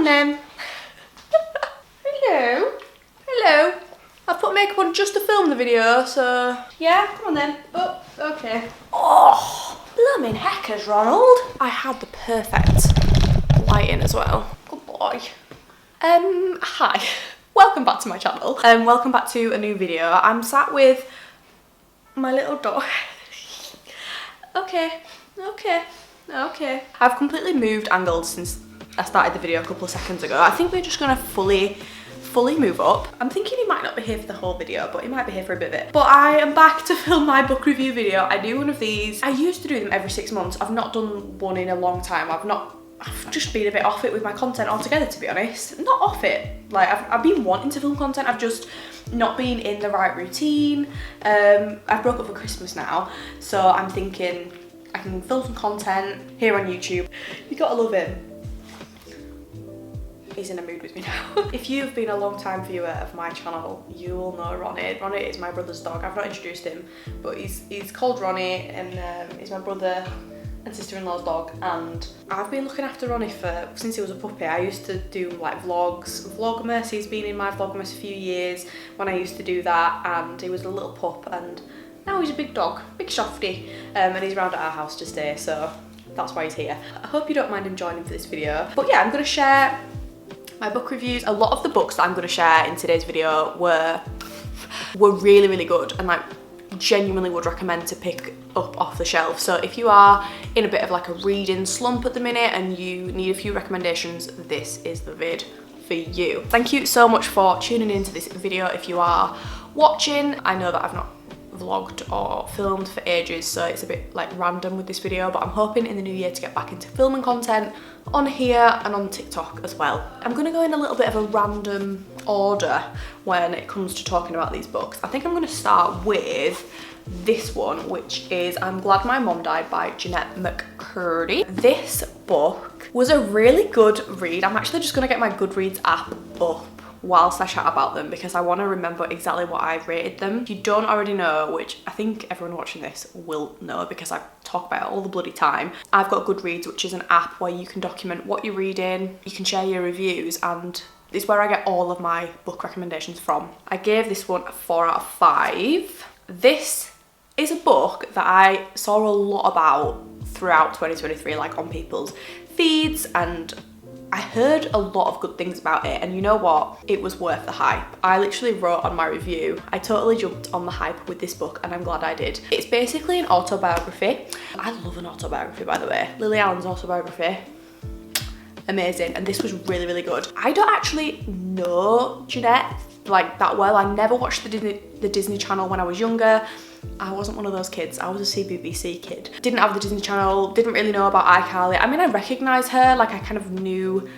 then. Hello. Hello. I put makeup on just to film the video, so yeah, come on then. Oh, okay. Oh, blooming heckers, Ronald. I had the perfect lighting as well. Good boy. Hi. Welcome back to my channel. Welcome back to a new video. I'm sat with my little dog. Okay. I've completely moved angles since I started the video a couple of seconds ago. I think we're just gonna fully move up. I'm thinking he might not be here for the whole video, but he might be here for a bit of it. But I am back to film my book review video. I do one of these. I used to do them every 6 months. I've not done one in a long time. I've just been a bit off it with my content altogether, to be honest. Not off it. Like, I've been wanting to film content. I've just not been in the right routine. I've broke up for Christmas now, so I'm thinking I can film some content here on YouTube. You gotta love him. He's in a mood with me now. If you've been a long time viewer of my channel, you will know Ronnie. Ronnie is my brother's dog. I've not introduced him, but he's called Ronnie, and he's my brother and sister-in-law's dog. And I've been looking after Ronnie since he was a puppy. I used to do like vlogs, Vlogmas. He's been in my Vlogmas a few years when I used to do that, and he was a little pup, and now he's a big dog, big softy, and he's around at our house to stay, so that's why he's here. I hope you don't mind him joining for this video. But yeah, I'm gonna share my book reviews. A lot of the books that I'm going to share in today's video were really, really good, and like genuinely would recommend to pick up off the shelf. So if you are in a bit of like a reading slump at the minute and you need a few recommendations, this is the vid for you. Thank you so much for tuning into this video. If you are watching, I know that I've not vlogged or filmed for ages, so it's a bit like random with this video, but I'm hoping in the new year to get back into filming content on here and on TikTok as well. I'm going to go in a little bit of a random order when it comes to talking about these books. I think I'm going to start with this one, which is I'm Glad My Mom Died by Jeanette McCurdy. This book was a really good read. I'm actually just going to get my Goodreads app up whilst I chat about them because I want to remember exactly what I rated them. If you don't already know, which I think everyone watching this will know because I talk about it all the bloody time, I've got Goodreads, which is an app where you can document what you're reading, you can share your reviews, and it's where I get all of my book recommendations from. I gave this one a 4 out of 5. This is a book that I saw a lot about throughout 2023, like on people's feeds, and I heard a lot of good things about it, and you know what? It was worth the hype. I literally wrote on my review, I totally jumped on the hype with this book, and I'm glad I did. It's basically an autobiography. I love an autobiography, by the way. Lily Allen's autobiography, amazing, and this was really, really good. I don't actually know Jeanette like that well. I never watched the Disney Channel when I was younger. I wasn't one of those kids. I was a CBBC kid. Didn't have the Disney Channel, didn't really know about iCarly. I mean, I recognised her, like I kind of knew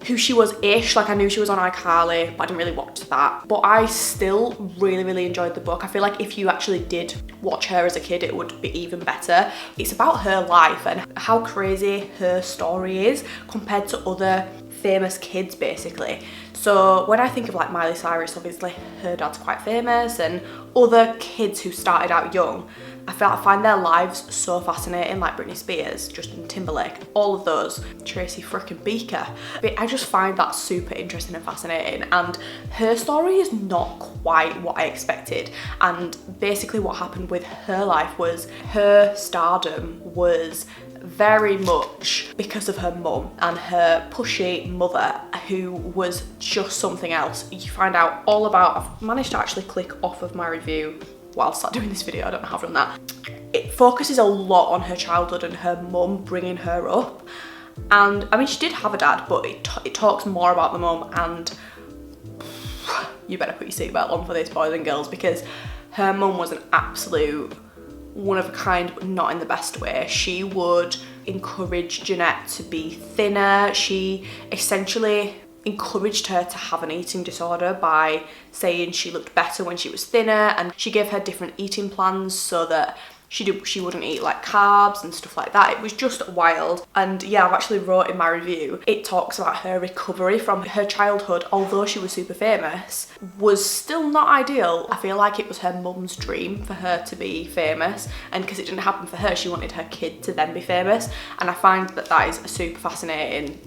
who she was-ish, like I knew she was on iCarly, but I didn't really watch that. But I still really, really enjoyed the book. I feel like if you actually did watch her as a kid, it would be even better. It's about her life and how crazy her story is compared to other famous kids, basically. So when I think of like Miley Cyrus, obviously her dad's quite famous, and other kids who started out young, I find their lives so fascinating, like Britney Spears, Justin Timberlake, all of those, Tracy frickin' Beaker. But I just find that super interesting and fascinating, and her story is not quite what I expected. And basically what happened with her life was her stardom was very much because of her mum and her pushy mother, who was just something else. You find out all about, I've managed to actually click off of my review whilst I'm doing this video, I don't know how I've done that. It focuses a lot on her childhood and her mum bringing her up. And I mean, she did have a dad, but it talks more about the mum, and you better put your seatbelt on for this, boys and girls, because her mum was an absolute one of a kind, but not in the best way. She would encourage Jeanette to be thinner. She essentially encouraged her to have an eating disorder by saying she looked better when she was thinner, and she gave her different eating plans so that she wouldn't eat like carbs and stuff like that. It was just wild. And yeah, I've actually wrote in my review, it talks about her recovery from her childhood, although she was super famous, was still not ideal. I feel like it was her mum's dream for her to be famous, and because it didn't happen for her, she wanted her kid to then be famous. And I find that that is a super fascinating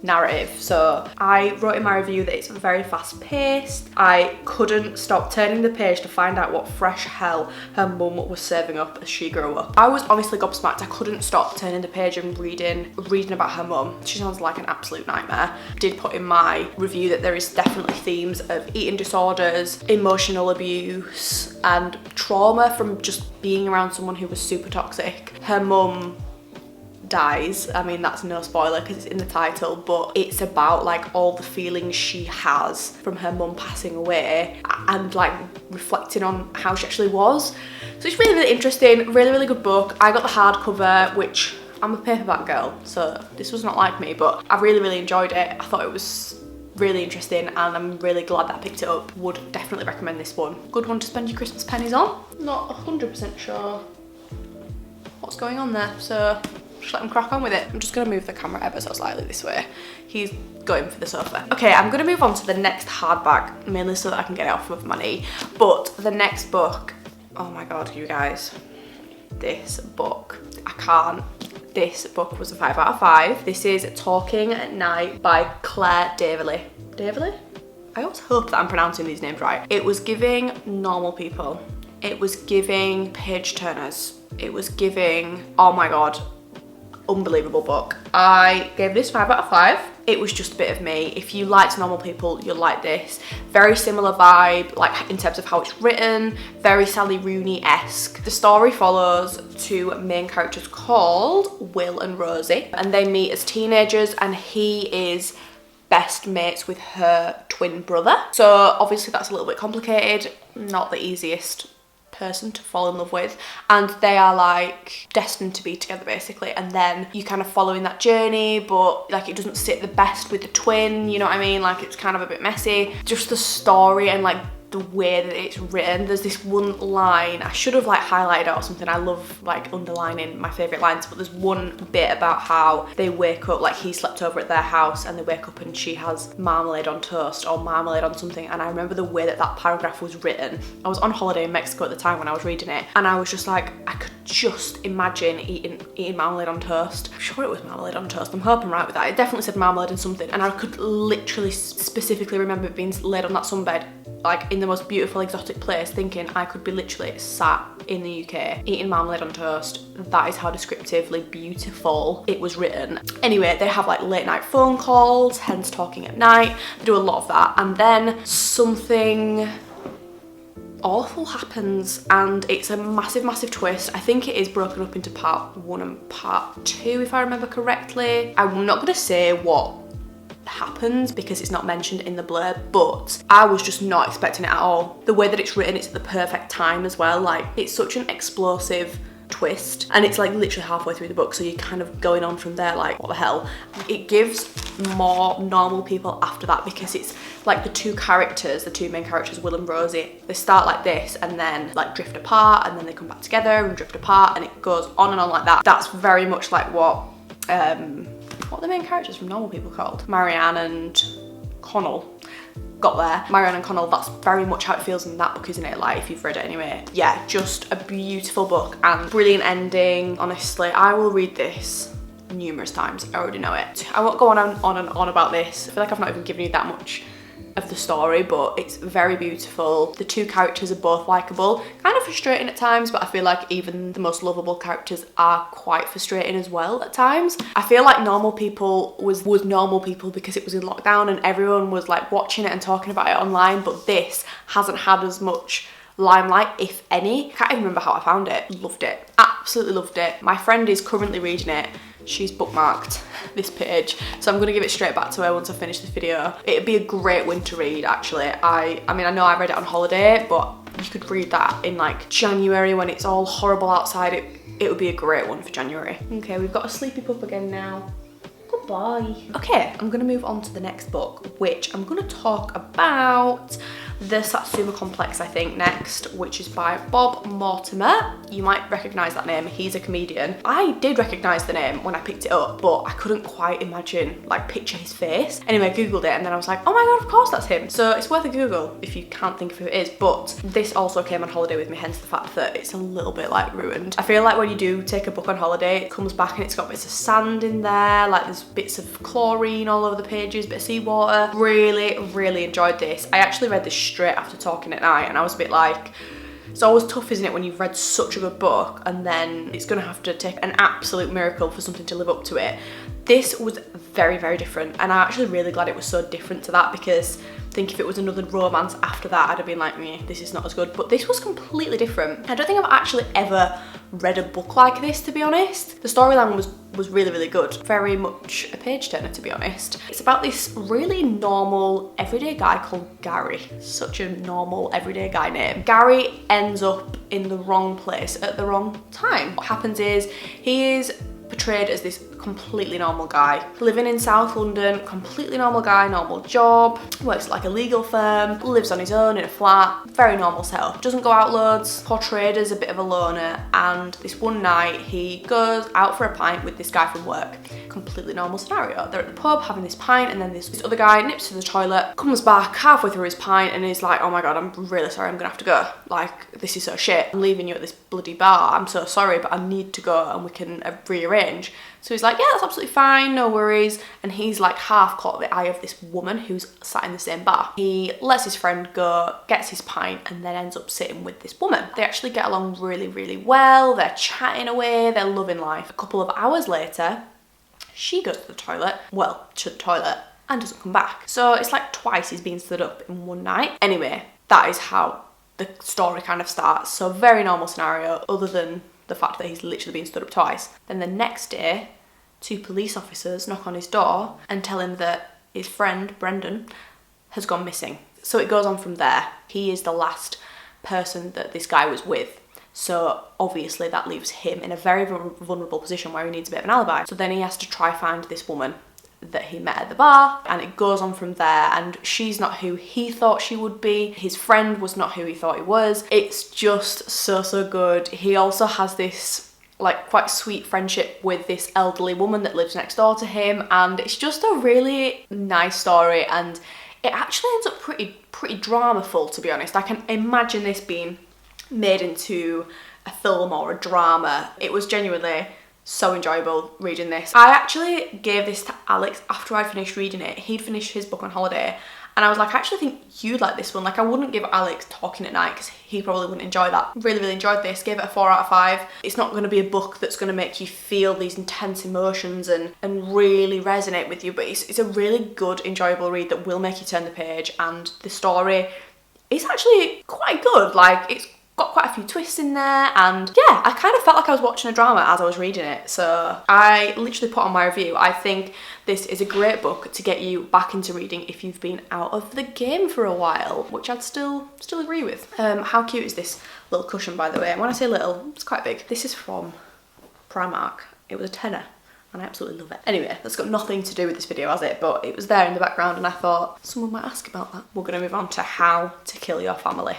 narrative. So I wrote in my review that it's very fast paced. I couldn't stop turning the page to find out what fresh hell her mum was serving up as she grew up. I was honestly gobsmacked. I couldn't stop turning the page and reading about her mum. She sounds like an absolute nightmare. I did put in my review that there is definitely themes of eating disorders, emotional abuse and trauma from just being around someone who was super toxic. Her mum dies. I mean, that's no spoiler because it's in the title, but it's about like all the feelings she has from her mum passing away and like reflecting on how she actually was. So it's really, really interesting, really, really good book. I got the hardcover, which I'm a paperback girl, so this was not like me, but I really, really enjoyed it. I thought it was really interesting and I'm really glad that I picked it up. Would definitely recommend this one. Good one to spend your Christmas pennies on. Not 100% sure what's going on there, so just let him crack on with it. I'm just gonna move the camera ever so slightly this way. He's going for the sofa. Okay, I'm gonna move on to the next hardback, mainly so that I can get it off of my knee. But the next book, oh my God, you guys, this book, I can't. This book was a 5 out of 5. This is Talking at Night by Claire Daverley. Daverley? I always hope that I'm pronouncing these names right. It was giving normal people. It was giving page turners. It was giving, oh my God, unbelievable book. I gave this 5 out of 5. It was just a bit of me. If you liked normal people, you'll like this. Very similar vibe, like in terms of how it's written, very Sally Rooney-esque. The story follows two main characters called Will and Rosie, and they meet as teenagers and he is best mates with her twin brother. So obviously that's a little bit complicated, not the easiest person to fall in love with, and they are like destined to be together basically, and then you kind of following that journey, but like it doesn't sit the best with the twin, you know what I mean, like it's kind of a bit messy. Just the story and like the way that it's written, there's this one line, I should have like highlighted it or something, I love like underlining my favourite lines, but there's one bit about how they wake up, like he slept over at their house and they wake up and she has marmalade on toast or marmalade on something, and I remember the way that that paragraph was written. I was on holiday in Mexico at the time when I was reading it, and I was just like, I could just imagine eating marmalade on toast. I'm sure it was marmalade on toast, I'm hoping right with that. It definitely said marmalade and something, and I could literally specifically remember it being laid on that sunbed, like in the most beautiful exotic place, thinking I could be literally sat in the UK eating marmalade on toast. That is how descriptively beautiful it was written. Anyway, they have like late night phone calls, hence Talking at Night. They do a lot of that, and then something awful happens and it's a massive twist. I think it is broken up into part 1 and part 2 if I remember correctly. I'm not gonna say what happens because it's not mentioned in the blurb, but I was just not expecting it at all. The way that it's written, it's at the perfect time as well. Like it's such an explosive twist, and it's like literally halfway through the book, so you're kind of going on from there like, what the hell. It gives more normal people after that, because it's like the two main characters, Will and Rosie, they start like this and then like drift apart, and then they come back together and drift apart, and it goes on and on like that. That's very much like what are the main characters from Normal People called? Marianne and Connell. Got there. Marianne and Connell, that's very much how it feels in that book, isn't it? Like, if you've read it anyway. Yeah, just a beautiful book and brilliant ending. Honestly, I will read this numerous times. I already know it. I won't go on and on about this. I feel like I've not even given you that much of the story, but it's very beautiful. The two characters are both likeable, kind of frustrating at times, but I feel like even the most lovable characters are quite frustrating as well at times. I feel like Normal People was Normal People because it was in lockdown and everyone was like watching it and talking about it online, but this hasn't had as much limelight, if any. Can't even remember how I found it. Loved it. Absolutely loved it. My friend is currently reading it. She's bookmarked this page, so I'm gonna give it straight back to her once I finish this video. It'd be a great winter read, actually. I mean, I know I read it on holiday, but you could read that in like January when it's all horrible outside. It would be a great one for January. Okay, we've got a sleepy pup again now. Goodbye. Okay, I'm gonna move on to the next book, which I'm gonna talk about The Satsuma Complex, I think, next, which is by Bob Mortimer. You might recognise that name, he's a comedian. I did recognise the name when I picked it up, but I couldn't quite imagine, like, picture his face. Anyway, I googled it and then I was like, oh my god, of course that's him. So it's worth a Google if you can't think of who it is, but this also came on holiday with me, hence the fact that it's a little bit like ruined. I feel like when you do take a book on holiday, it comes back and it's got bits of sand in there, like there's bits of chlorine all over the pages, bit of seawater. Really enjoyed this. I actually read this straight after Talking at Night and I was a bit like, it's always tough, isn't it, when you've read such a good book and then it's gonna have to take an absolute miracle for something to live up to it. This was very different, and I'm actually really glad it was so different to that, because I think if it was another romance after that, I'd have been like, meh, this is not as good. But this was completely different. I don't think I've actually ever read a book like this, to be honest. The storyline was really good. Very much a page turner, to be honest. It's about this really normal, everyday guy called Gary. Such a normal, everyday guy name. Gary ends up in the wrong place at the wrong time. What happens is he is portrayed as this completely normal guy living in South London, completely normal guy, normal job, works at like a legal firm, lives on his own in a flat, very normal setup, doesn't go out loads, portrayed as a bit of a loner, and this one night he goes out for a pint with this guy from work. Completely normal scenario. They're at the pub having this pint, and then this other guy nips to the toilet, comes back halfway through his pint and is like, oh my god, I'm really sorry, I'm gonna have to go. Like, this is so shit. I'm leaving you at this bloody bar. I'm so sorry, but I need to go and we can rearrange. So he's like, yeah, that's absolutely fine, no worries. And he's like half caught the eye of this woman who's sat in the same bar. He lets his friend go, gets his pint, and then ends up sitting with this woman. They actually get along really well. They're chatting away, they're loving life. A couple of hours later, she goes to the toilet, and doesn't come back. So it's like twice he's been stood up in one night. Anyway, that is how the story kind of starts. So very normal scenario, other than the fact that he's literally been stood up twice. Then the next day, 2 police officers knock on his door and tell him that his friend, Brendan, has gone missing. So it goes on from there. He is the last person that this guy was with. So obviously that leaves him in a very vulnerable position where he needs a bit of an alibi. So then he has to try find this woman that he met at the bar, and it goes on from there, and she's not who he thought she would be. His friend was not who he thought he was. It's just so good. He also has this like quite sweet friendship with this elderly woman that lives next door to him, and it's just a really nice story, and it actually ends up pretty dramaful, to be honest. I can imagine this being made into a film or a drama. It was genuinely so enjoyable reading this. I actually gave this to Alex after I finished reading it. He'd finished his book on holiday, and I was like, I actually think you'd like this one. Like, I wouldn't give Alex Talking at Night because he probably wouldn't enjoy that. Really enjoyed this. Gave it a 4 out of 5. It's not going to be a book that's going to make you feel these intense emotions and really resonate with you, but it's a really good, enjoyable read that will make you turn the page, and the story is actually quite good. Like, it's got quite a few twists in there, and yeah, I kind of felt like I was watching a drama as I was reading it. So I literally put on my review, I think this is a great book to get you back into reading if you've been out of the game for a while, which I'd still agree with. How cute is this little cushion, by the way? And when I say little, it's quite big. This is from Primark. It was a tenner, and I absolutely love it. Anyway, that's got nothing to do with this video, has it? But it was there in the background, and I thought someone might ask about that. We're gonna move on to How to Kill Your Family,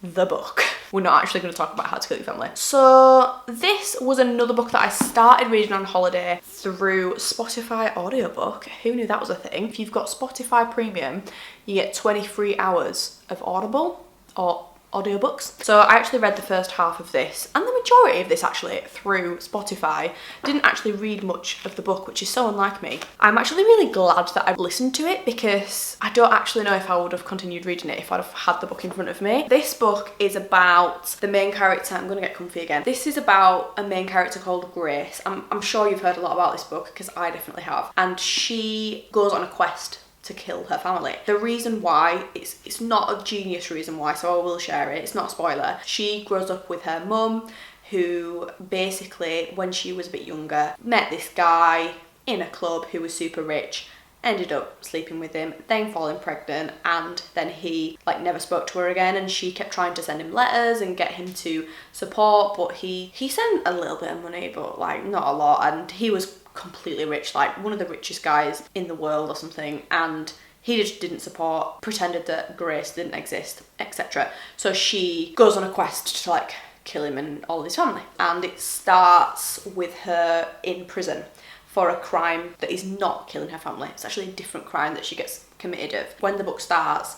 the book. We're not actually going to talk about How to Kill Your Family. So this was another book that I started reading on holiday through Spotify audiobook. Who knew that was a thing? If you've got Spotify Premium, you get 23 hours of Audible or audiobooks. So I actually read the first half of this, and the majority of this actually, through Spotify. Didn't actually read much of the book, which is so unlike me. I'm actually really glad that I listened to it, because I don't actually know if I would have continued reading it if I'd have had the book in front of me. This book is about the main character. I'm gonna get comfy again. This is about a main character called Grace. I'm sure you've heard a lot about this book, because I definitely have. And she goes on a quest to kill her family. The reason why, it's not a genius reason why, so I will share it. It's not a spoiler. She grows up with her mum, who basically, when she was a bit younger, met this guy in a club who was super rich, ended up sleeping with him, then falling pregnant, and then he like never spoke to her again, and she kept trying to send him letters and get him to support, but he sent a little bit of money, but like not a lot, and he was completely rich, like one of the richest guys in the world or something, and He just didn't support, pretended that Grace didn't exist, etc. So she goes on a quest to like kill him and all of his family. And it starts with her in prison for a crime that is not killing her family. It's actually a different crime that she gets committed of. When the book starts,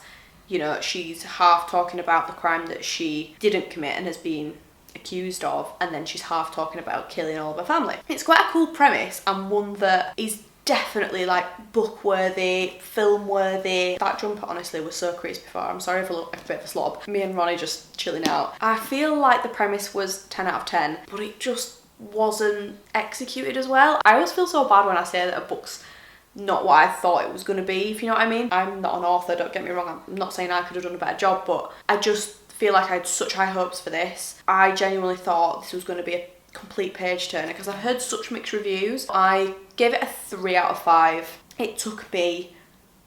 you know, she's half talking about the crime that she didn't commit and has been accused of, and then she's half talking about killing all of her family. It's quite a cool premise, and one that is definitely like book worthy, film worthy. That jumper honestly was so creased before. I'm sorry if I look like a bit of a slob. Me and Ronnie just chilling out. I feel like the premise was 10 out of 10, but it just wasn't executed as well. I always feel so bad when I say that a book's not what I thought it was going to be, if you know what I mean. I'm not an author, don't get me wrong. I'm not saying I could have done a better job, but I just feel like I had such high hopes for this. I genuinely thought this was going to be a complete page turner because I've heard such mixed reviews. I gave it a 3 out of 5. It took me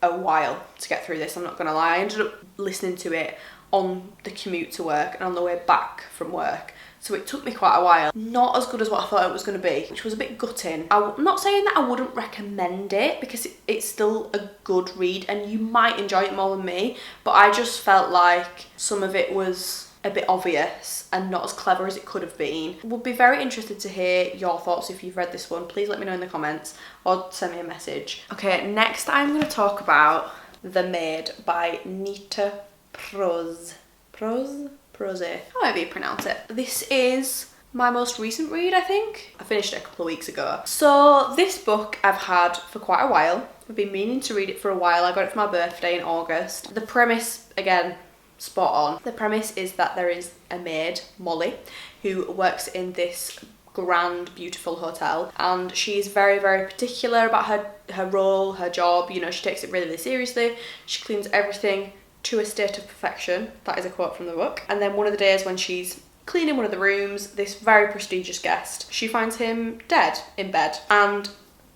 a while to get through this, I'm not gonna lie. I ended up listening to it on the commute to work and on the way back from work, so it took me quite a while. Not as good as what I thought it was going to be, which was a bit gutting. I'm not saying that I wouldn't recommend it because it's still a good read and you might enjoy it more than me, but I just felt like some of it was a bit obvious and not as clever as it could have been. Would be very interested to hear your thoughts if you've read this one. Please let me know in the comments or send me a message. Okay, next I'm going to talk about The Maid by Nita Prose, however you pronounce it. This is my most recent read, I think. I finished it a couple of weeks ago. So this book I've had for quite a while. I've been meaning to read it for a while. I got it for my birthday in August. The premise, again, spot on. The premise is that there is a maid, Molly, who works in this grand, beautiful hotel, and she's very, very particular about her role, her job. You know, she takes it really, really seriously. She cleans everything to a state of perfection. That is a quote from the book. And then one of the days when she's cleaning one of the rooms, this very prestigious guest, she finds him dead in bed, and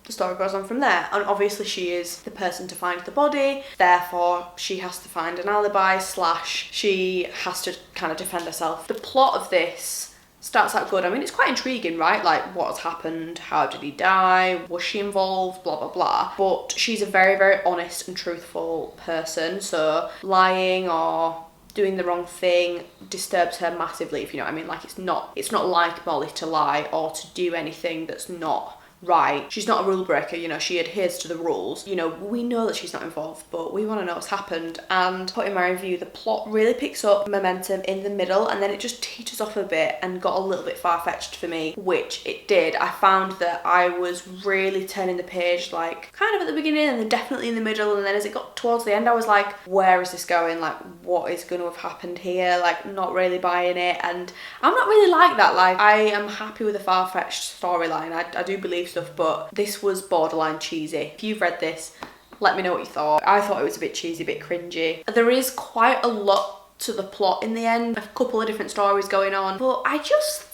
the story goes on from there. And obviously she is the person to find the body, therefore she has to find an alibi / she has to kind of defend herself. The plot of this starts out good. I mean, it's quite intriguing, right? Like, what has happened? How did he die? Was she involved? Blah, blah, blah. But she's a very, very honest and truthful person, so lying or doing the wrong thing disturbs her massively, if you know what I mean. Like, it's not like Molly to lie or to do anything that's not right. She's not a rule breaker, you know, she adheres to the rules. You know, we know that she's not involved, but we want to know what's happened. And put in my review, the plot really picks up momentum in the middle, and then it just teeters off a bit and got a little bit far-fetched for me, which it did. I found that I was really turning the page, like, kind of at the beginning and then definitely in the middle, and then as it got towards the end, I was like, where is this going? Like, what is going to have happened here? Like, not really buying it. And I'm not really like that. Like, I am happy with a far-fetched storyline. I do believe stuff, but this was borderline cheesy. If you've read this, let me know what you thought. I thought it was a bit cheesy, a bit cringy. There is quite a lot to the plot in the end, a couple of different stories going on, but I just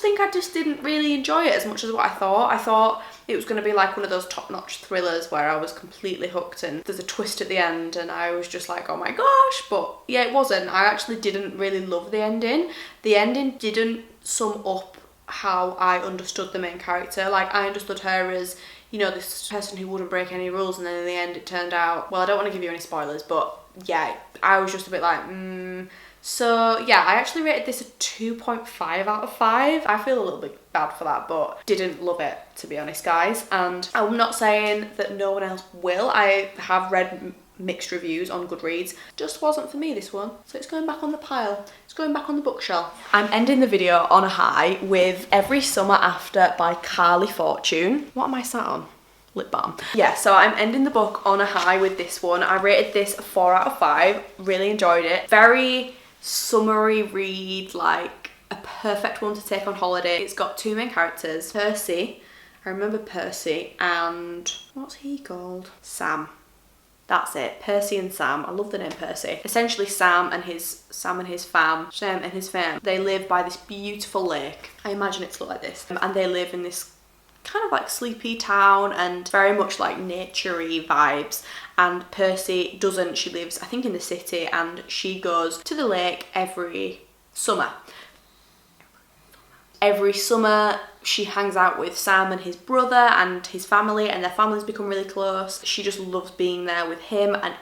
think I just didn't really enjoy it as much as what I thought. I thought it was going to be like one of those top-notch thrillers where I was completely hooked and there's a twist at the end and I was just like, oh my gosh. But yeah, it wasn't. I actually didn't really love the ending. The ending didn't sum up how I understood the main character. Like, I understood her as, you know, this person who wouldn't break any rules, and then in the end it turned out, well, I don't want to give you any spoilers, but yeah, I was just a bit like, So yeah, I actually rated this a 2.5 out of 5. I feel a little bit bad for that, but didn't love it, to be honest, guys. And I'm not saying that no one else will. I have read mixed reviews on Goodreads. Just wasn't for me, this one. So it's going back on the pile. It's going back on the bookshelf. I'm ending the video on a high with Every Summer After by Carly Fortune. What am I sat on? Lip balm. Yeah, so I'm ending the book on a high with this one. I rated this a 4 out of 5. Really enjoyed it. Very summery read, like a perfect one to take on holiday. It's got 2 main characters. Percy, I remember Percy, and what's he called? Sam. That's it, Percy and Sam. I love the name Percy. Essentially Sam and his fam, they live by this beautiful lake. I imagine it's looked like this. And they live in this kind of like sleepy town and very much like nature-y vibes. And Percy doesn't. She lives, I think, in the city, and she goes to the lake every summer. Every summer she hangs out with Sam and his brother and his family, and their families become really close. She just loves being there with him and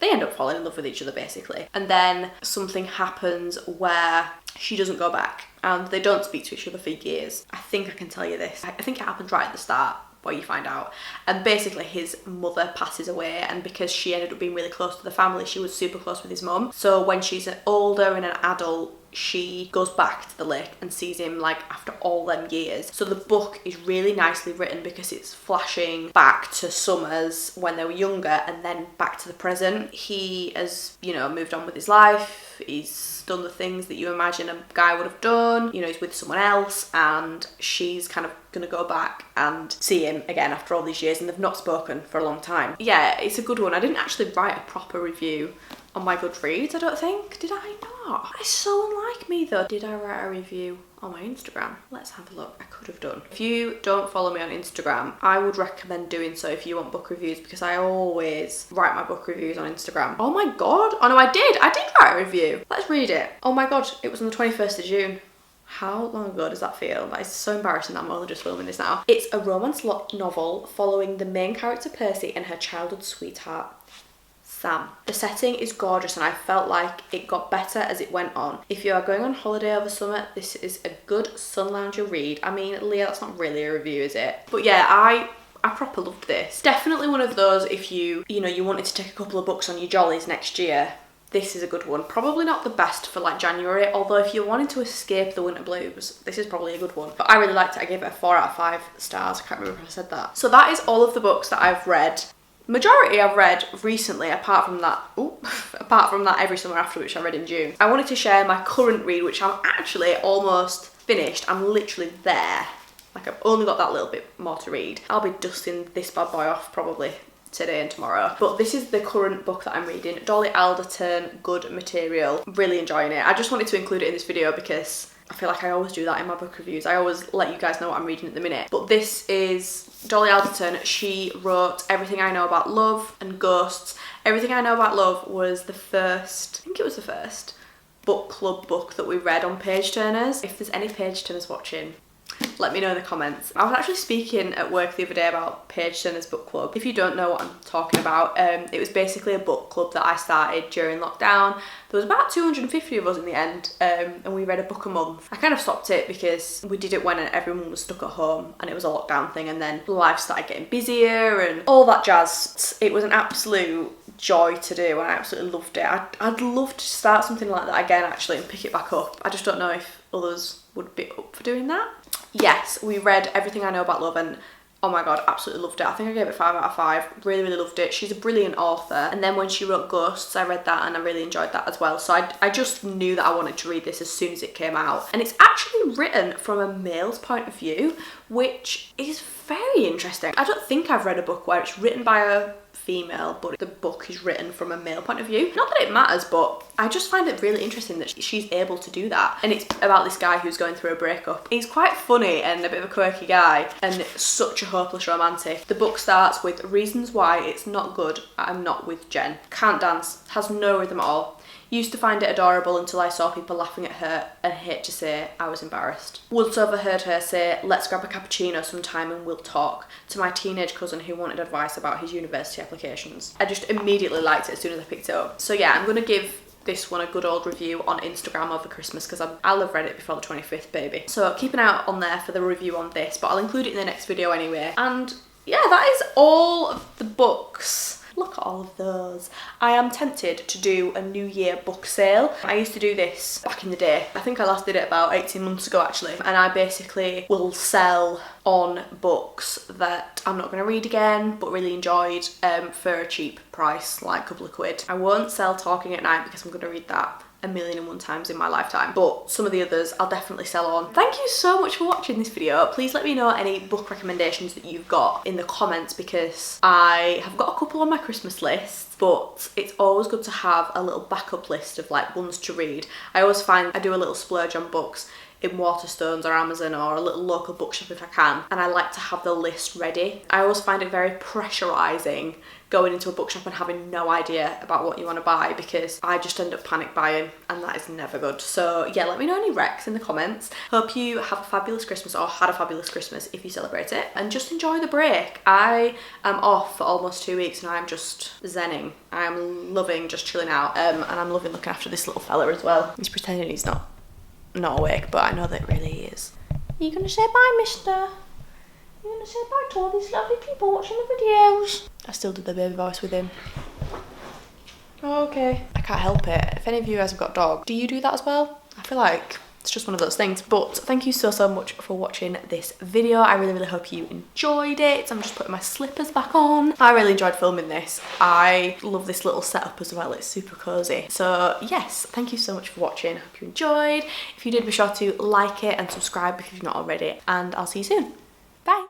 they end up falling in love with each other basically. And then something happens where she doesn't go back and they don't speak to each other for years. I think I can tell you this. I think it happens right at the start where you find out. And basically his mother passes away, and because she ended up being really close to the family, she was super close with his mum. So when she's older and an adult, she goes back to the lake and sees him like after all them years. So the book is really nicely written because it's flashing back to summers when they were younger and then back to the present. He has, you know, moved on with his life. He's done the things that you imagine a guy would have done. You know, he's with someone else, and she's kind of gonna go back and see him again after all these years, and they've not spoken for a long time. Yeah, it's a good one. I didn't actually write a proper review on my Goodreads, I don't think. Did I not? That's so unlike me though. Did I write a review on my Instagram? Let's have a look. I could have done. If you don't follow me on Instagram, I would recommend doing so if you want book reviews, because I always write my book reviews on Instagram. Oh my god. Oh no, I did write a review. Let's read it. Oh my god, it was on the 21st of June. How long ago does that feel? That is so embarrassing that I'm only just filming this now. It's a romance novel following the main character Percy and her childhood sweetheart Sam. The setting is gorgeous and I felt like it got better as it went on. If you are going on holiday over summer, this is a good sun lounger read. I mean, Leah, that's not really a review, is it? But yeah, I proper loved this. Definitely one of those if you wanted to take a couple of books on your jollies next year. This is a good one. Probably not the best for like January, although if you're wanting to escape the winter blues, this is probably a good one. But I really liked it. I gave it a 4 out of 5 stars. I can't remember if I said that. So that is all of the books that I've read. Majority I've read recently, apart from that Every Summer After, which I read in June. I wanted to share my current read, which I'm actually almost finished. I'm literally there. Like, I've only got that little bit more to read. I'll be dusting this bad boy off probably today and tomorrow. But this is the current book that I'm reading, Dolly Alderton, Good Material. Really enjoying it. I just wanted to include it in this video because I feel like I always do that in my book reviews. I always let you guys know what I'm reading at the minute. But this is Dolly Alderton. She wrote Everything I Know About Love and Ghosts. Everything I Know About Love was the first, I think it was the first book club book that we read on Page Turners. If there's any Page Turners watching, let me know in the comments. I was actually speaking at work the other day about Page Turner's book club. If you don't know what I'm talking about, it was basically a book club that I started during lockdown. There was about 250 of us in the end, and we read a book a month. I kind of stopped it because we did it when everyone was stuck at home and it was a lockdown thing, and then life started getting busier and all that jazz. It was an absolute joy to do and I absolutely loved it. I'd love to start something like that again actually and pick it back up. I just don't know if others would be up for doing that. Yes, we read Everything I Know About Love and oh my god, absolutely loved it. I think I gave it 5 out of 5. Really, really loved it. She's a brilliant author. And then when she wrote Ghosts, I read that and I really enjoyed that as well. So I just knew that I wanted to read this as soon as it came out. And it's actually written from a male's point of view, which is very interesting. I don't think I've read a book where it's written by a female but the book is written from a male point of view. Not that it matters, but I just find it really interesting that she's able to do that. And it's about this guy who's going through a breakup. He's quite funny and a bit of a quirky guy and such a hopeless romantic. The book starts with reasons why it's not good I'm not with Jen. Can't dance, has no rhythm at all. Used to find it adorable until I saw people laughing at her and hate to say I was embarrassed. Once overheard her say, let's grab a cappuccino sometime and we'll talk, to my teenage cousin who wanted advice about his university applications. I just immediately liked it as soon as I picked it up. So yeah, I'm going to give this one a good old review on Instagram over Christmas because I'll have read it before the 25th, baby. So keep an eye out on there for the review on this, but I'll include it in the next video anyway. And yeah, that is all of the books. Look at all of those. I am tempted to do a New Year book sale. I used to do this back in the day. I think I last did it about 18 months ago actually. And I basically will sell on books that I'm not going to read again but really enjoyed for a cheap price, like a couple of quid. I won't sell Talking at Night because I'm going to read that 1,000,001 times in my lifetime, but some of the others I'll definitely sell on. Thank you so much for watching this video. Please let me know any book recommendations that you've got in the comments because I have got a couple on my Christmas list, but it's always good to have a little backup list of like ones to read. I always find I do a little splurge on books in Waterstones or Amazon or a little local bookshop if I can, and I like to have the list ready. I always find it very pressurising going into a bookshop and having no idea about what you want to buy, because I just end up panic buying, and that is never good. So yeah, let me know any recs in the comments. Hope you have a fabulous Christmas, or had a fabulous Christmas if you celebrate it, and just enjoy the break. I am off for almost 2 weeks and I'm just zenning. I'm loving just chilling out, and I'm loving looking after this little fella as well. He's pretending he's not awake, but I know that really he is. Are you gonna say bye, mister? You're gonna say bye to all these lovely people watching the videos? I still did the baby voice with him. Okay. I can't help it. If any of you guys have got dogs, do you do that as well? I feel like it's just one of those things. But thank you so much for watching this video. I really hope you enjoyed it. I'm just putting my slippers back on. I really enjoyed filming this. I love this little setup as well. It's super cozy. So yes, thank you so much for watching. I hope you enjoyed. If you did, be sure to like it and subscribe if you've not already. And I'll see you soon. Bye.